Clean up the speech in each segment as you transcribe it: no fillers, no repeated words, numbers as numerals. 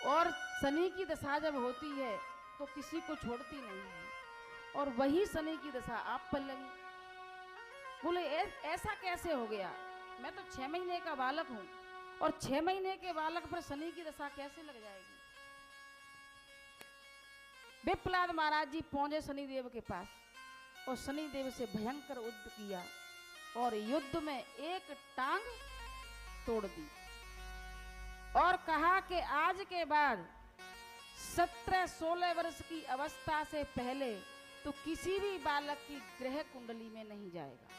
और शनि की दशा जब होती है तो किसी को छोड़ती नहीं है, और वही शनि की दशा आप पर लगी। बोले ऐसा कैसे हो गया, मैं तो 6 महीने का बालक हूं और 6 महीने के बालक पर शनि की दशा कैसे लग जाएगी। विप्लाद महाराज जी पहुंचे शनिदेव के पास और शनिदेव से भयंकर युद्ध किया और युद्ध में एक टांग तोड़ दी और कहा कि आज के बाद 17-16 वर्ष की अवस्था से पहले तो किसी भी बालक की ग्रह कुंडली में नहीं जाएगा।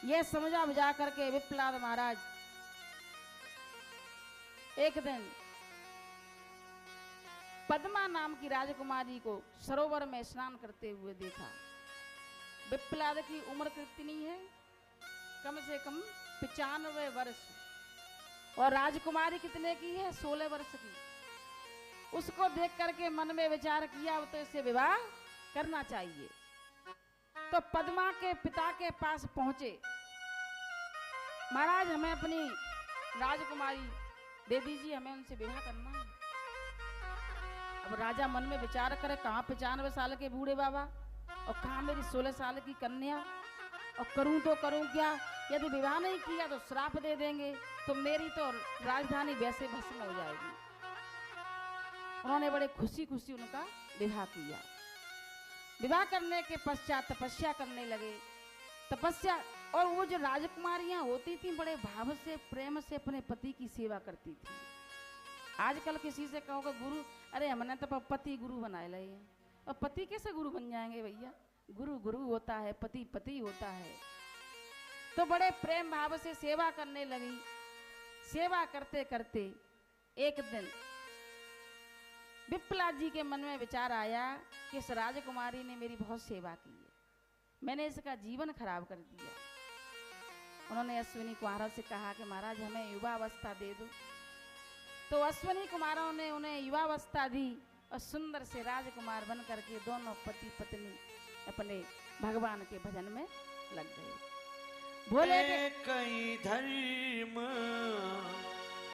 यह समझा बुझा करके विप्लाद महाराज एक दिन पद्मा नाम की राजकुमारी को सरोवर में स्नान करते हुए देखा। विप्लाद की उम्र कितनी है, कम से कम 95 वर्ष, और राजकुमारी कितने की है, 16 वर्ष की। उसको देख करके मन में विचार किया तो इससे विवाह करना चाहिए। तो पद्मा के पिता के पास पहुंचे, महाराज हमें अपनी राजकुमारी दे दीजिए, हमें उनसे विवाह करना है। अब राजा मन में विचार करे, कहाँ 95 साल के बूढ़े बाबा और कहाँ मेरी 16 साल की कन्या, और करूं तो करूं क्या, यदि विवाह नहीं किया तो श्राप दे देंगे, तो मेरी तो राजधानी वैसे भस्म हो जाएगी। उन्होंने बड़े खुशी खुशी उनका विवाह किया। विवाह करने के पश्चात तपस्या करने लगे। तपस्या, और वो जो राजकुमारियां होती थी बड़े भाव से प्रेम से अपने पति की सेवा करती थी। आजकल किसी से कहोगे गुरु, अरे हमने तो पति गुरु बनाए लगे हैं, और पति कैसे गुरु बन जाएंगे भैया, गुरु गुरु होता है, पति पति होता है। तो बड़े प्रेम भाव से सेवा करने लगी। सेवा करते करते एक दिन विप्लाद जी के मन में विचार आया कि इस राजकुमारी ने मेरी बहुत सेवा की है, मैंने इसका जीवन खराब कर दिया। उन्होंने अश्विनी कुमारों से कहा कि महाराज हमें युवावस्था दे दो। तो अश्विनी कुमारों ने उन्हें युवावस्था दी और सुंदर से राजकुमार बन करके दोनों पति पत्नी अपने भगवान के भजन में लग गए। बोले कई धर्म